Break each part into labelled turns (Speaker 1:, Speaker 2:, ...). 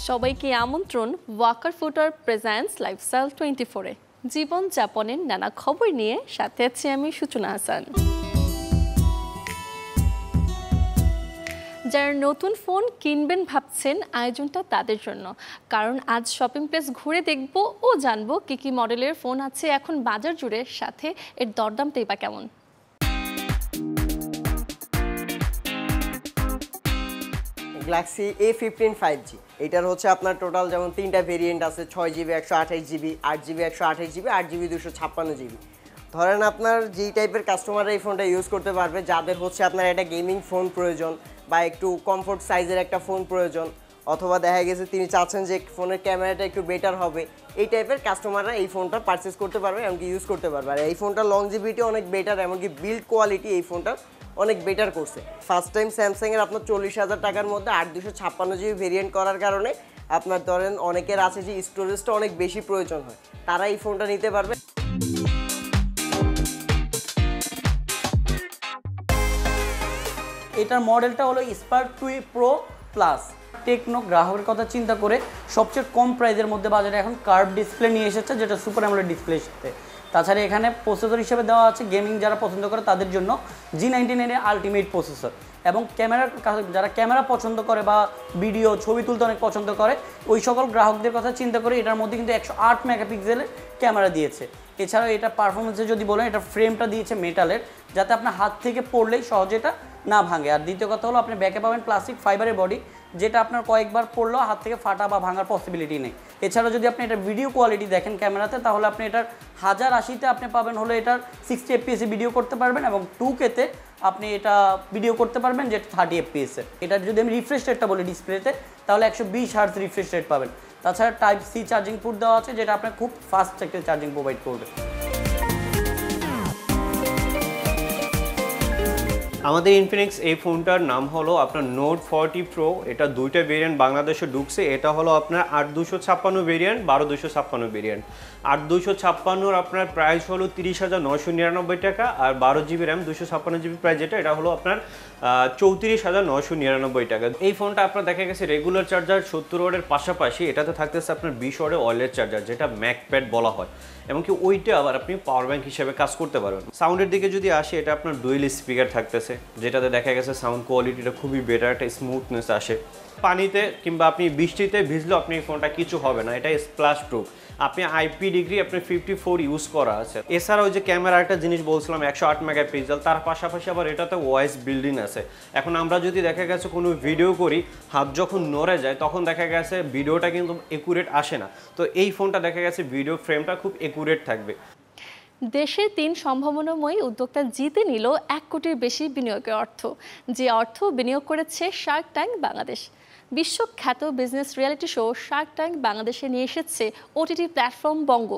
Speaker 1: সবাইকে আমন্ত্রণ ওয়াকার ফুটার presents lifestyle 24-এ জীবনযাপনের নানা খবর নিয়ে সাথে আছি আমি সূচনা হাসান। যারা নতুন ফোন কিনবেন ভাবছেন আয়োজনটা তাদের জন্য, কারণ আজ শপিং প্লেস ঘুরে দেখব ও জানবো কি কি মডেলের ফোন আছে এখন বাজার জুড়ে, সাথে এর দরদামটাই বা কেমন।
Speaker 2: গ্যালাক্সি A15 5G এটার হচ্ছে আপনার টোটাল যেমন তিনটা ভেরিয়েন্ট আছে, 6GB 128GB, 8GB 128GB, 8GB 256GB। ধরেন আপনার যেই টাইপের কাস্টমাররা এই ফোনটা ইউজ করতে পারবে, যাদের হচ্ছে আপনার একটা গেমিং ফোন প্রয়োজন বা একটু কমফোর্ট সাইজের একটা ফোন প্রয়োজন, অথবা দেখা গেছে তিনি চাচ্ছেন যে ফোনের ক্যামেরাটা একটু বেটার হবে, এই টাইপের কাস্টমাররা এই ফোনটা পারচেস করতে পারবে, এমনকি ইউজ করতে পারবে। আর এই ফোনটা লংজিভিটি অনেক বেটার, এমনকি বিল্ড কোয়ালিটি এই ফোনটা অনেক বেটার করছে। ফার্স্ট টাইম স্যামসাংয়ের আপনার 40,000 টাকার মধ্যে 8/256GB ভেরিয়েন্ট করার কারণে আপনার ধরেন অনেকের আছে যে স্টোরেজটা অনেক বেশি প্রয়োজন হয়, তারা এই ফোনটা নিতে পারবে।
Speaker 3: এটার মডেলটা হলো স্পার্ক 2 প্রো প্লাস। টেকনো গ্রাহকের কথা চিন্তা করে সবচেয়ে কম প্রাইসের মধ্যে বাজারে এখন কার্ভ ডিসপ্লে নিয়ে এসেছে, যেটা সুপার অ্যামোলেড ডিসপ্লের সাথে। তাছাড়া এখানে প্রসেসর হিসেবে দেওয়া আছে গেমিং যারা পছন্দ করে তাদের জন্য G99 এর আলটিমেট প্রসেসর, এবং যারা ক্যামেরা পছন্দ করে বা ভিডিও ছবি তুলতে অনেক পছন্দ করে ওই সকল গ্রাহকদের কথা চিন্তা করে এটার মধ্যে কিন্তু 108 মেগাপিক্সেলের ক্যামেরা দিয়েছে। এছাড়াও এটা পারফরমেন্সে যদি বলেন, এটা ফ্রেমটা দিয়েছে মেটালের, যাতে আপনার হাত থেকে পড়লেই সহজে এটা না ভাঙে। আর দ্বিতীয় কথা হলো আপনি ব্যাকে পাবেন প্লাস্টিক ফাইবারের বডি, যেটা আপনার কয়েকবার পড়লেও হাত থেকে ফাটা বা ভাঙার পসিবিলিটি নেই। এছাড়াও যদি আপনি এটা ভিডিও কোয়ালিটি দেখেন ক্যামেরাতে, তাহলে আপনি এটার 1080-তে আপনি পাবেন হলো এটার 60 FPS ভিডিও করতে পারবেন, এবং 2K-তে আপনি এটা ভিডিও করতে পারবেন যেটা 30 FPS। এটার যদি আমি রিফ্রেশ রেটটা বলি ডিসপ্লেতে, তাহলে 120 হার্টজ রিফ্রেশ রেট পাবেন। তাছাড়া টাইপ সি চার্জিং পোর্ট দেওয়া আছে, যেটা আপনার খুব ফাস্ট একটা চার্জিং প্রোভাইড করবে।
Speaker 4: আমাদের ইনফিনিক্স এই ফোনটার নাম হলো আপনার নোট 40 প্রো। এটা দুইটা ভেরিয়েন্ট বাংলাদেশে ঢুকছে। এটা হলো আপনার 8/256 ভেরিয়েন্ট, 12/256 ভেরিয়েন্ট। 8/256 আপনার প্রাইস হলো 30,999 টাকা, আর 12GB র্যাম 256GB প্রাইস যেটা, এটা হলো আপনার 34,999 টাকা। এই ফোনটা আপনার দেখা গেছে রেগুলার চার্জার 70 ওয়াটের পাশাপাশি এটাতে থাকতেছে আপনার 20 ওয়াটের ওয়্যারলেস চার্জার, যেটা ম্যাকপ্যাড বলা হয়, এমনকি ওইটা আবার আপনি পাওয়ার ব্যাংক হিসেবে কাজ করতে পারবেন। সাউন্ডের দিকে যদি আসে, এটা আপনার ডুয়েল স্পিকার থাকতেছে, যেটাতে দেখা গেছে সাউন্ড কোয়ালিটিটা খুবই বেটার, একটা স্মুথনেস আসে। পানিতে কিংবা আপনি বৃষ্টিতে ভিজলেও আপনি এই ফোনটা কিছু হবে না, এটা স্প্ল্যাশ প্রুফ। আপনি IP ডিগ্রি আপনার 54 ইউজ করা আছে। এছাড়াও যে ক্যামেরা একটা জিনিস বলছিলাম 108 মেগাপিক্সেল, তার পাশাপাশি আবার এটাতে ভয়েস বিল্ডিং আছে। এখন আমরা যদি দেখা গেছে কোনো ভিডিও করি, হাত যখন নড়ে যায় তখন দেখা গেছে ভিডিওটা কিন্তু একুরেট আসে না, তো এই ফোনটা দেখা গেছে ভিডিও ফ্রেমটা খুব একুরেট থাকবে।
Speaker 1: দেশে 3 সম্ভাবনাময়ী উদ্যোক্তা জিতে নিল 1 কোটির বেশি বিনিয়োগের অর্থ, যে অর্থ বিনিয়োগ করেছে শার্ক ট্যাঙ্ক বাংলাদেশ। বিশ্বখ্যাত business reality show shark tank বাংলাদেশে নিয়ে এসেছে OTT প্ল্যাটফর্ম বঙ্গ।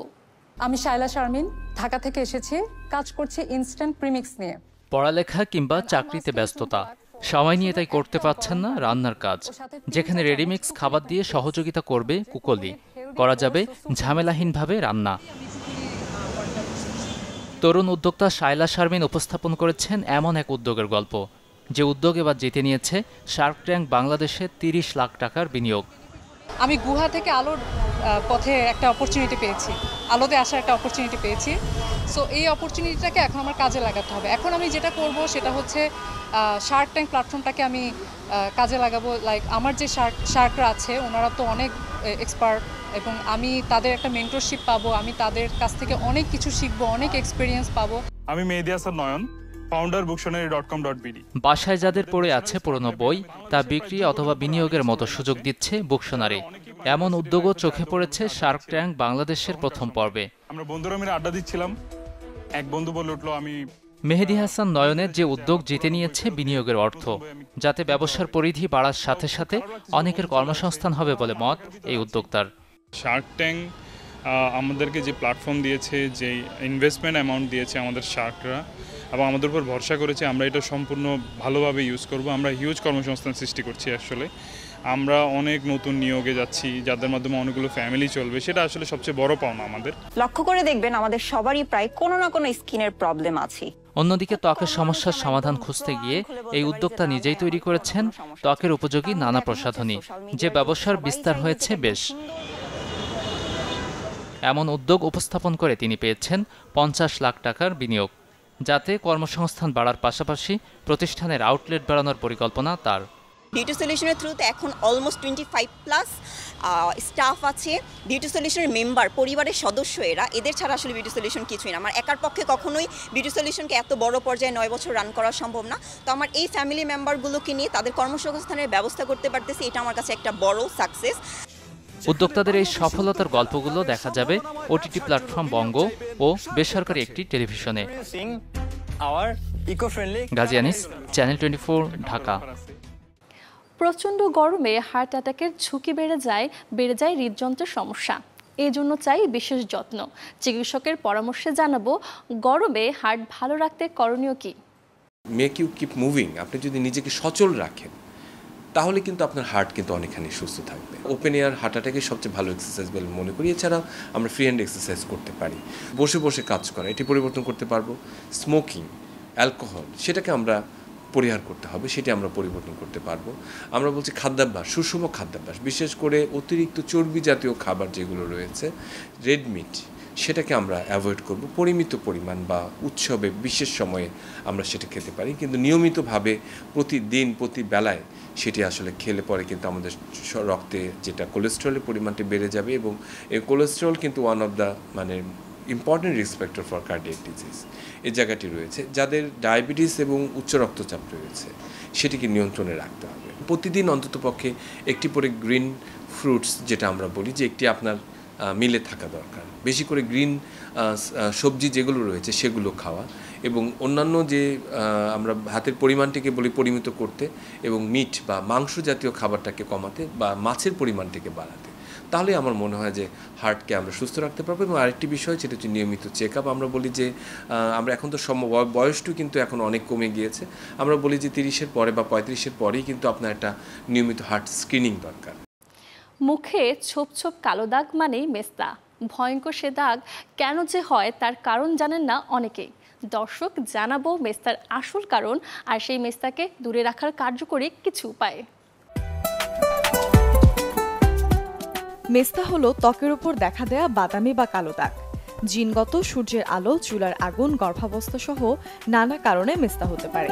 Speaker 5: আমি শাইলা শারমিন, ঢাকা থেকে এসেছি, কাজ করছি ইনস্ট্যান্ট প্রিমিক্স নিয়ে।
Speaker 6: পড়ালেখা কিংবা চাকরিতে ব্যস্ততা, সময় নিয়ে তাই করতে পারছেন না রান্নার কাজ, যেখানে রেডিমিক্স খাবার দিয়ে সহযোগিতা করবে কুকলি। করা যাবে ঝামেলাহীনভাবে রান্না। তরুণ উদ্যোক্তা শাইলা শারমিন উপস্থাপন করেছেন এমন এক উদ্যোগের গল্প, যে উদ্যোগ এবার জিতে নিয়েছে শার্ক ট্যাঙ্ক বাংলাদেশে 30 লাখ টাকার বিনিয়োগ।
Speaker 5: আমি গুহা থেকে আলোর পথে একটা অপরচুনিটি পেয়েছি, আলোতে আসার একটা অপরচুনিটি পেয়েছি। সো এই অপরচুনিটিটাকে এখন আমার কাজে লাগাতে হবে। এখন আমি যেটা করব সেটা হচ্ছে শার্ক ট্যাঙ্ক প্ল্যাটফর্মটাকে আমি কাজে লাগাবো। লাইক আমার যে শার্করা আছে ওনারা তো অনেক এক্সপার্ট, এবং আমি তাদের একটা মেন্টরশিপ পাবো, আমি তাদের কাছ থেকে অনেক কিছু শিখবো, অনেক এক্সপিরিয়েন্স পাবো।
Speaker 7: আমি মেহেদী হাসান নয়ন, ফাউন্ডার booktionary.com.bd।
Speaker 6: বাসায় যাদের পড়ে আছে পুরনো বই, তা বিক্রি অথবা বিনিয়োগের মতো সুযোগ দিচ্ছে বুকশনারি। এমন উদ্যোগও চোখে পড়েছে শার্ক ট্যাঙ্ক বাংলাদেশের প্রথম পর্বে।
Speaker 7: আমরা বন্ধুরা মিলে আড্ডা দিচ্ছিলাম, এক বন্ধু বলে উঠলো আমি।
Speaker 6: মেহেদী হাসান নয়নের যে উদ্যোগ জিতে নিয়েছে বিনিয়োগের অর্থ, যাতে ব্যবসার পরিধি বাড়ার সাথে সাথে অনেকের কর্মসংস্থান হবে বলে মত এই উদ্যোক্তার।
Speaker 7: শার্ক ট্যাঙ্ক আমাদেরকে যে প্ল্যাটফর্ম দিয়েছে, যে ইনভেস্টমেন্ট অ্যামাউন্ট দিয়েছে আমাদের শার্করা, এবং আমাদের উপর ভরসা করেছে, আমরা এটা সম্পূর্ণ ভালোভাবে ইউজ করব। আমরা হিউজ কর্মসংস্থান সৃষ্টি করছি। আসলে আমরা অনেক নতুন নিয়োগে যাচ্ছি, যাদের মাধ্যমে অনেকগুলো ফ্যামিলি চলবে, সেটা আসলে সবচেয়ে বড় পাওনা আমাদের।
Speaker 8: লক্ষ্য করে দেখবেন আমাদের সবারই প্রায় কোনো না কোনো স্কিনের প্রবলেম আছে।
Speaker 6: অন্যদিকে ত্বকের সমস্যার সমাধান খুঁজতে গিয়ে এই উদ্যোক্তা নিজেই তৈরি করেছেন ত্বকের উপযোগী নানা প্রসাধনী, যে ব্যবসার বিস্তার হয়েছে বেশ। এমন উদ্যোগ উপস্থাপন করে তিনি পেয়েছেন 50 লাখ টাকার বিনিয়োগ, যাতে কর্মসংস্থান বাড়ার পাশাপাশি প্রতিষ্ঠানের আউটলেট বাড়ানোর পরিকল্পনা তার।
Speaker 8: বিউটি সলিউশনের থ্রুতে এখন অলমোস্ট 25+ স্টাফ আছে। বিউটি সলিউশনের মেম্বার, পরিবারের সদস্য এদের ছাড়া আসলে বিউটি সলিউশন কিছুই না। আমার একার পক্ষে কখনোই বিউটি সলিউশনকে এত বড় পর্যায়ে 9 বছর রান করা সম্ভব না। তো আমার এই ফ্যামিলি মেম্বারগুলোকে নিয়ে তাদের কর্মসংস্থানের ব্যবস্থা করতে পারতেছি, এটা আমার কাছে একটা বড় সাকসেস।
Speaker 6: উদ্যোক্তাদের এই সফলতার গল্পগুলো দেখা যাবে ওটিটি প্ল্যাটফর্ম বঙ্গ ও বেসরকারি একটি টেলিভিশনে। গাজী আনিস, চ্যানেল 24, ঢাকা।
Speaker 1: প্রচণ্ড গরমে হার্ট অ্যাটাকের ঝুঁকি বেড়ে যায় হৃদযন্ত্রের সমস্যা। এই জন্য চাই বিশেষ যত্ন। চিকিৎসকের পরামর্শে জানাবো গরমে হার্ট ভালো রাখতে করণীয় কি।
Speaker 9: Make you keep moving. আপনি যদি নিজেকে সচল রাখেন তাহলে কিন্তু আপনার হার্ট কিন্তু অনেকখানি সুস্থ থাকবে। ওপেন এয়ার হার্ট অ্যাটাকের সবচেয়ে ভালো এক্সারসাইজ বলে মনে করি। এছাড়া আমরা ফ্রি হ্যান্ড এক্সারসাইজ করতে পারি, বসে বসে কাজ করা, এটি পরিবর্তন করতে পারবো। স্মোকিং, অ্যালকোহল, সেটাকে আমরা পরিহার করতে হবে, সেটি আমরা পরিবর্তন করতে পারবো। আমরা বলছি খাদ্যাভ্যাস, সুষম খাদ্যাভ্যাস, বিশেষ করে অতিরিক্ত চর্বি জাতীয় খাবার যেগুলো রয়েছে, রেড মিট, সেটাকে আমরা অ্যাভয়েড করব। পরিমিত পরিমাণ বা উৎসবে বিশেষ সময়ে আমরা সেটা খেতে পারি, কিন্তু নিয়মিতভাবে প্রতিদিন প্রতি বেলায় সেটি আসলে খেলে পরে কিন্তু আমাদের রক্তে যেটা কোলেস্টেরলের পরিমাণটি বেড়ে যাবে, এবং এই কোলেস্টেরল কিন্তু one of the important risk factor for cardiac disease. এই জায়গাটি রয়েছে। যাদের ডায়াবেটিস এবং উচ্চ রক্তচাপ রয়েছে সেটিকে নিয়ন্ত্রণে রাখতে হবে। প্রতিদিন অন্ততপক্ষে একটি করে গ্রিন ফ্রুটস, যেটা আমরা বলি যে একটি আপনার মিলে থাকা দরকার। বেশি করে গ্রিন সবজি যেগুলো রয়েছে সেগুলো খাওয়া, এবং অন্যান্য যে আমরা ভাতের পরিমাণটিকে বলি পরিমিত করতে, এবং মিট বা মাংস জাতীয় খাবারটাকে কমাতে বা মাছের পরিমাণটিকে বাড়াতে। তাহলে আমার মনে হয় যে হার্টকে আমরা সুস্থ রাখতে পারবো। এবং আরেকটি বিষয়, যেটা হচ্ছে নিয়মিত চেক আপ। আমরা বলি যে আমরা এখন তো বয়সটাও কিন্তু এখন অনেক কমে গিয়েছে। আমরা বলি যে 30-এর পরে বা 35-এর পরেই কিন্তু আপনার একটা নিয়মিত হার্ট স্ক্রিনিং দরকার।
Speaker 1: মুখে ছোপ ছোপ কালো দাগ মানেই মেস্তা। ভয়ঙ্কর সে দাগ কেন যে হয় তার কারণ জানেন না অনেকেই। দর্শক, জানাবো মেস্তার আসল কারণ আর সেই মেস্তাকে দূরে রাখার কার্যকরী কিছু উপায়।
Speaker 10: মেস্তা হলো ত্বকের উপর দেখা দেয়া বাদামি বা কালো দাগ। জিনগত, সূর্যের আলো, চুলার আগুন, গর্ভাবস্থা সহ নানা কারণে মেস্তা হতে পারে।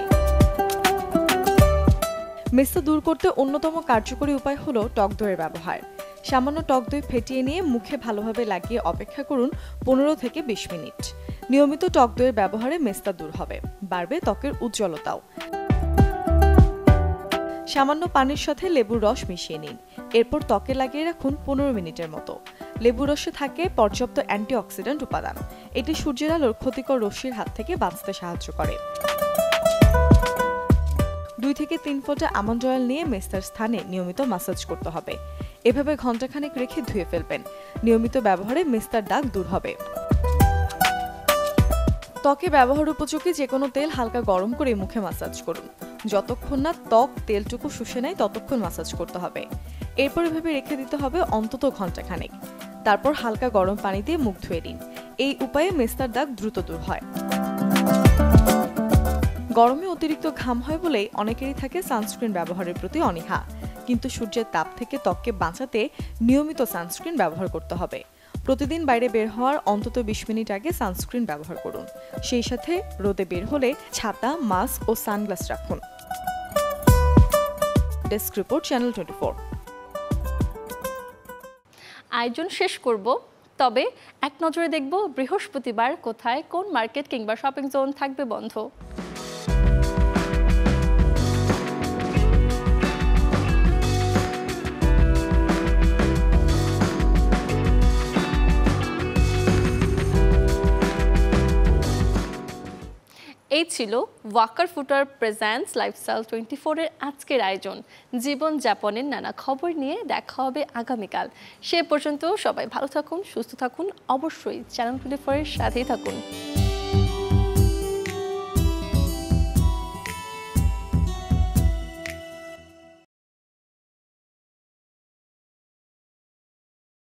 Speaker 10: মেস্তা দূর করতে অন্যতম কার্যকরী উপায় হলো টক দইয়ের ব্যবহার। সামান্য টক দই ফেটিয়ে নিয়ে মুখে ভালোভাবে লাগিয়ে অপেক্ষা করুন 15 থেকে 20 মিনিট। নিয়মিত টক দইয়ের ব্যবহারে মেস্তা দূর হবে, বাড়বে ত্বকের উজ্জ্বলতাও। সামান্য পানির সাথে লেবুর রস মিশিয়ে নিন, এরপর ত্বকে লাগিয়ে রাখুন 15 মিনিটের মতো। লেবুর রসে থাকে পর্যাপ্ত অ্যান্টিঅক্সিডেন্ট উপাদান। এটি সূর্যের আলোর ক্ষতিকর রশ্মির হাত থেকে বাঁচতে সাহায্য করে। 2 থেকে 3 ফোঁটা আমন্ড অয়েল নিয়ে মেস্তার স্থানে নিয়মিত ম্যাসাজ করতে হবে। এভাবে ঘণ্টাখানেক রেখে ধুয়ে ফেলবেন। নিয়মিত ব্যবহারে মেস্তার দাগ দূর হবে। ত্বকে ব্যবহার উপযোগী যে কোনো তেল হালকা গরম করে মুখে ম্যাসাজ করুন। যতক্ষণ না ত্বক তেলটুকু শুষে নেয় ততক্ষণ ম্যাসাজ করতে হবে। এরপর এভাবে রেখে দিতে হবে অন্তত ঘণ্টাখানেক। তারপর হালকা গরম পানি দিয়ে মুখ ধুয়ে নিন। এই উপায়ে মেস্তার দাগ দ্রুত দূর হয়। গরমে অতিরিক্ত ঘাম হয় বলেই অনেকেরই থাকে সানস্ক্রিন ব্যবহারের প্রতি অনীহা, কিন্তু সূর্যের তাপ থেকে ত্বককে বাঁচাতে নিয়মিত সানস্ক্রিন ব্যবহার করতে হবে। প্রতিদিন বাইরে বের হওয়ার অন্তত 20 মিনিট আগে সানস্ক্রিন ব্যবহার করুন। সেই সাথে রোদে বের হলে ছাতা, মাস্ক ও সানগ্লাস রাখুন। Desk report, channel 24।
Speaker 1: আয়োজন শেষ করব, তবে এক নজরে দেখব বৃহস্পতিবার কোথায় কোন মার্কেট কিংবা শপিং জোন থাকবে বন্ধ। এই ছিল ওয়াকার ফুটার প্রেজেন্টস লাইফস্টাইল 24 এর আজকের আয়োজন। জীবনযাপনের নানা খবর নিয়ে দেখা হবে আগামীকাল। সে পর্যন্ত সবাই ভালো থাকুন, সুস্থ থাকুন, অবশ্যই চ্যানেল 24 এর সাথেই থাকুন।